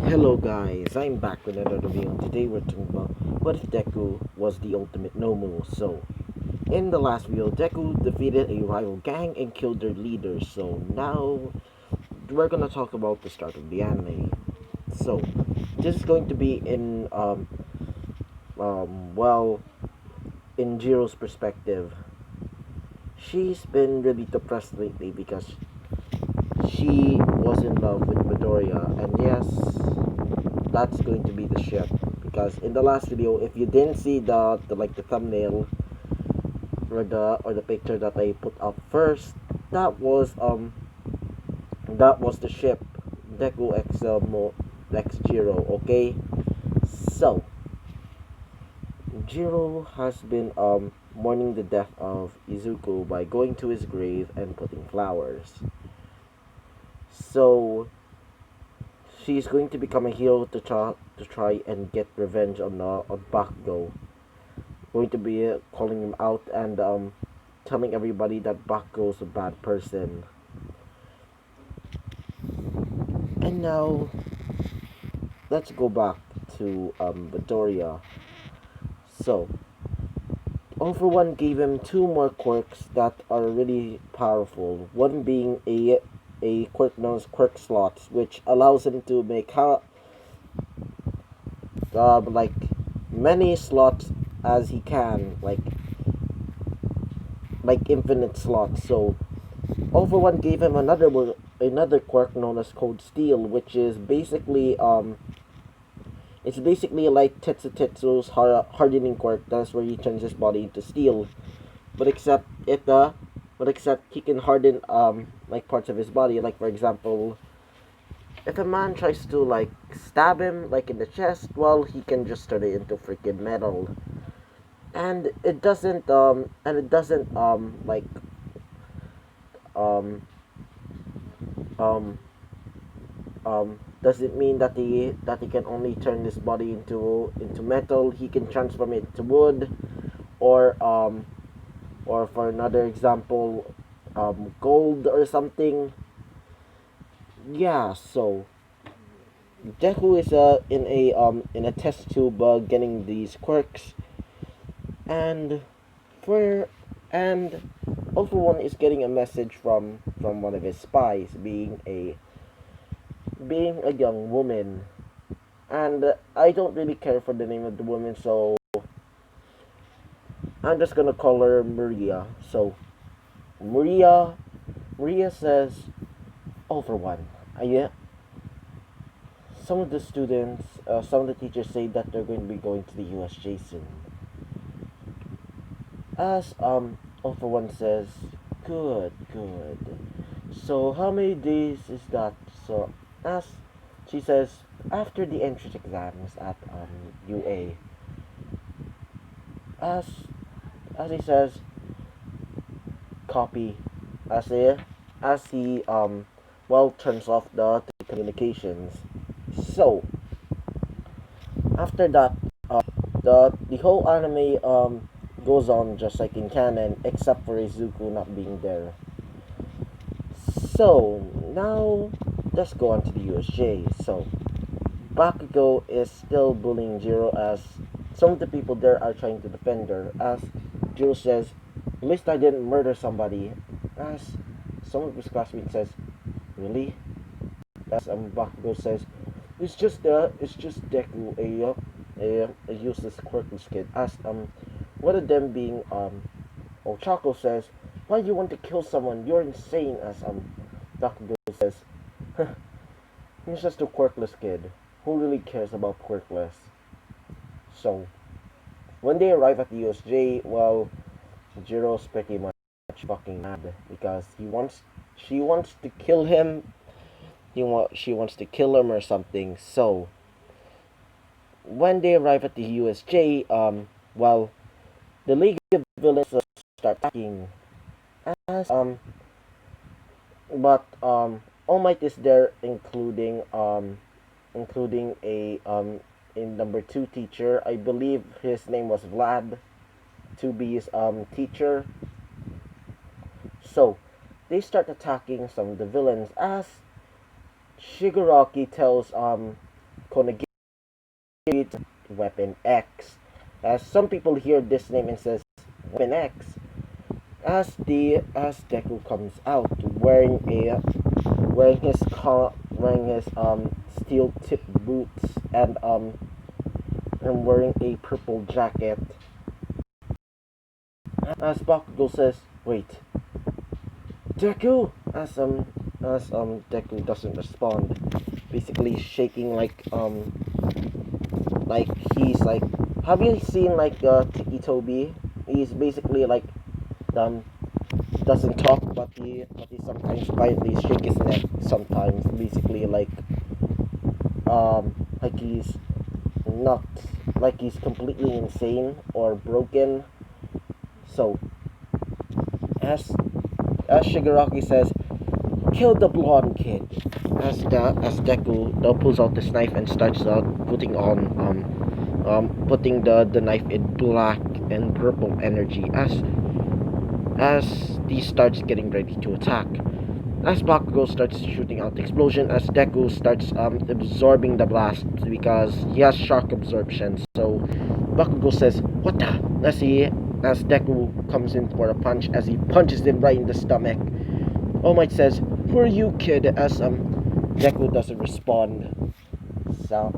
Hello guys, I'm back with another video and today we're talking about what if Deku was the ultimate nomu. So, in the last video, Deku defeated a rival gang and killed their leader. So now, we're gonna talk about the start of the anime. So, this is going to be well, in Jiro's perspective. She's been really depressed lately because she was in love with Midoriya, and yes, that's going to be the ship. Because in the last video, if you didn't see the thumbnail or the picture that I put up first, that was the ship Deku X Jiro. Okay, so Jiro has been mourning the death of Izuku by going to his grave and putting flowers. So she's going to become a hero to try and get revenge on Bakugo. Going to be calling him out and telling everybody that Bakugo's a bad person. And now let's go back to Midoriya. So All for One gave him two more quirks that are really powerful. One being a quirk known as quirk slots, which allows him to make like many slots as he can, like infinite slots. So All for One gave him another quirk known as Code Steel, which is basically it's basically like Tetsu's hardening quirk. That's where he turns his body into steel, but except he can harden like parts of his body. Like for example, if a man tries to like stab him like in the chest, well, he can just turn it into freaking metal, and it doesn't um um does it mean that he can only turn his body into metal. He can transform it to wood, or or for another example, gold or something. Yeah, so Deku is in a test tube getting these quirks, and for and All for One is getting a message from one of his spies, being a young woman, and I don't really care for the name of the woman, so I'm just gonna call her Maria. So Maria Maria says, All for One, yeah, some of the teachers say that they're going to be going to the USJ soon. As All for One says, good, good. So how many days is that? So as she says, after the entrance exams at UA. As as he says, copy. As he turns off the communications. So after that, the whole anime goes on just like in canon, except for Izuku not being there. So now let's go on to the USJ. So Bakugo is still bullying Jiro, as some of the people there are trying to defend her. As Jiro says, at least I didn't murder somebody. As some of his classmates says, really? As Bakugo says, it's just Deku, a useless quirkless kid. As one of them being Ochako says, why do you want to kill someone? You're insane. As Bakugo says, he's just a quirkless kid. Who really cares about quirkless? So when they arrive at the USJ, well, Jiro's pretty much fucking mad because she wants to kill him. She wants to kill him or something. So when they arrive at the USJ, the League of Villains start attacking. As but All Might is there, including a number two teacher. I believe his name was Vlad, to be his teacher. So they start attacking some of the villains, as Shigaraki tells Konagiri Weapon X. As some people hear this name and says Weapon X, as Deku comes out wearing his steel tip boots and wearing a purple jacket. As Bakugo says, "Wait, Deku!" As Deku doesn't respond, basically shaking like he's like. Have you seen like Tiki Toby? He's basically um doesn't talk, but he sometimes quietly shake his neck. Sometimes, basically like he's not like he's completely insane or broken. So as as Shigaraki says, kill the blonde kid. As Deku pulls out this knife and starts putting the knife in black and purple energy as he starts getting ready to attack. As Bakugo starts shooting out the explosion, as Deku starts absorbing the blast because he has shock absorption. So Bakugo says, "What the?" As Deku comes in for a punch, as he punches him right in the stomach. All Might says, "Who are you, kid?" As Deku doesn't respond. So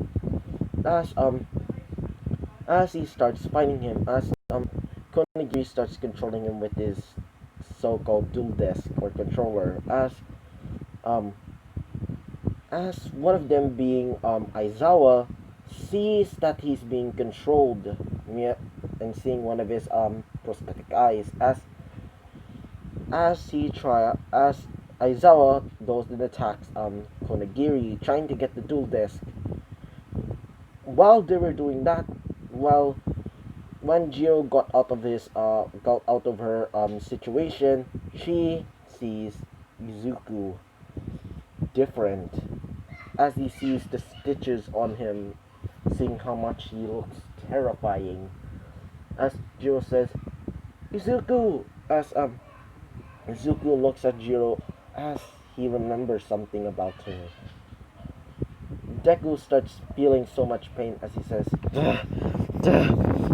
as he starts fighting him, as Konigiri starts controlling him with his so-called dual desk or controller, um as one of them being Aizawa sees that he's being controlled, yeah, and seeing one of his prosthetic eyes, as Aizawa goes and attacks Konigiri, trying to get the dual desk. While they were doing that, well, when Jiro got out of her situation, she sees Izuku different, as he sees the stitches on him, seeing how much he looks terrifying. As Jiro says, "Izuku!" As Izuku looks at Jiro as he remembers something about her. Deku starts feeling so much pain as he says,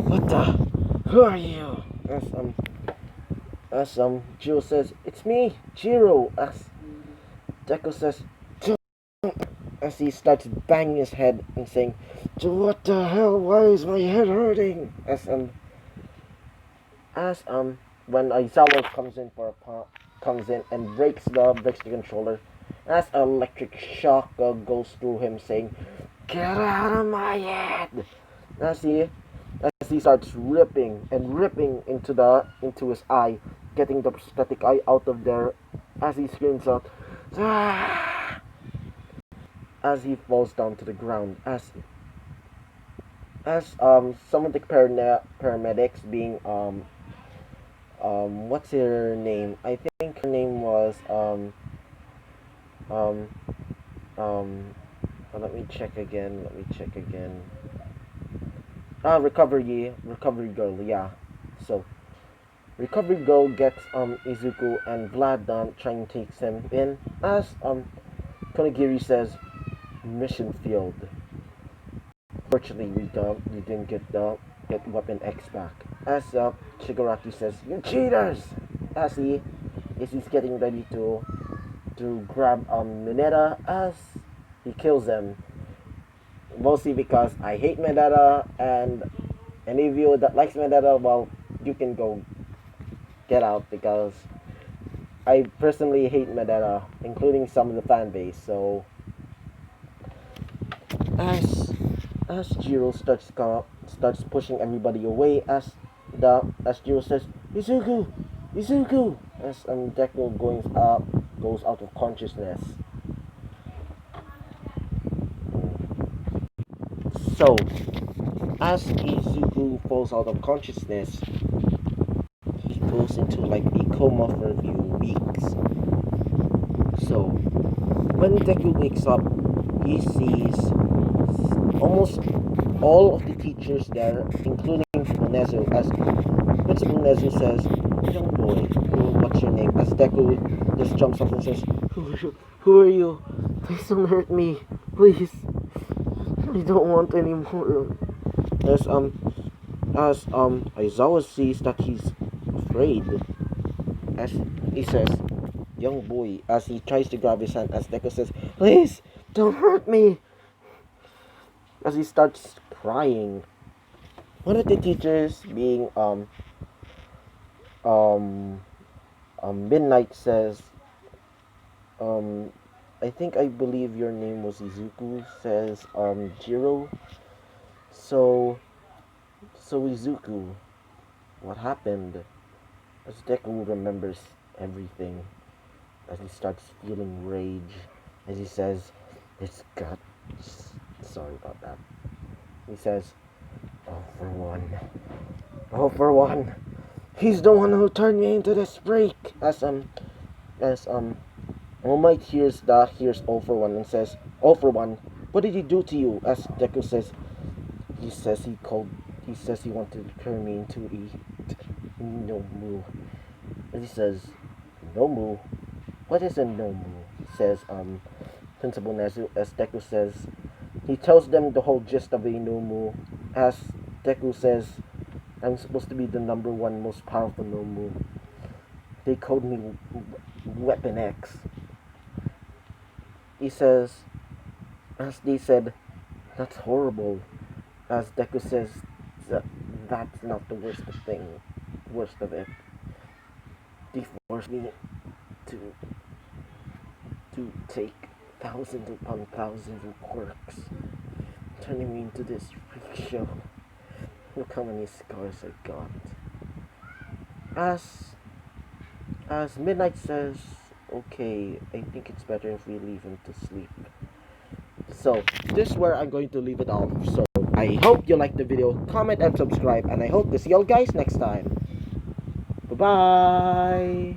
what the? Who are you?" As Jiro says, "It's me, Jiro." As Deku says, as he starts banging his head and saying, "What the hell? Why is my head hurting?" As when Aizawa comes in and breaks the controller, as electric shock goes through him, saying, "Get out of my head!" As he starts ripping into his eye, getting the prosthetic eye out of there, as he screams out, "Ah!" As he falls down to the ground, as some of the paramedics being what's her name? I think her name was um let me check again. Recovery girl, yeah. So recovery girl gets Izuku and Vlad down, trying to take him in, as Konigiri says, "Mission failed. Fortunately, we didn't get Weapon X back." As Shigaraki says, "You cheaters!" As he's getting ready to grab Mineta, as he kills them. Mostly because I hate Mineta, and any of you that likes Mineta, well, you can go get out, because I personally hate Mineta, including some of the fan base. So as Jiro starts pushing everybody away, as Jiro says, "Izuku, Izuku!" As Deku goes out of consciousness. So as Izuku falls out of consciousness, he goes into like a coma for a few weeks. So when Deku wakes up, he sees almost all of the teachers there, including Nezu, as Principal Nezu says, "Young boy, what's your name?" As Deku just jumps up and says, Who are you? Please don't hurt me, please." I don't want any more. As Aizawa sees that he's afraid, as he says, young boy, as he tries to grab his hand, as Deku says, please, don't hurt me. As he starts crying. One of the teachers, being um Midnight, says, um I believe your name was Izuku, says Jiro. So Izuku, what happened? As Deku remembers everything, as he starts feeling rage, as he says, it's got, sorry about that. He says, oh for one, oh for one, he's the one who turned me into this freak. As All Might hears all for one and says, all for one, what did he do to you? As Deku says, he says he wanted to turn me into a nomu. And he says, nomu? What is a nomu? Says Principal Nezu. As Deku says, he tells them the whole gist of a nomu. As Deku says, I'm supposed to be the number one most powerful nomu. They called me Weapon X. He says, as they said, that's horrible. As Deku says, that's not the worst of it. They forced me to take thousands upon thousands of quirks, turning me into this freak show. Look how many scars I got. As Midnight says, okay, I think it's better if we leave him to sleep. So this is where I'm going to leave it off. So I hope you liked the video, comment and subscribe, and I hope to see y'all guys next time. Bye bye.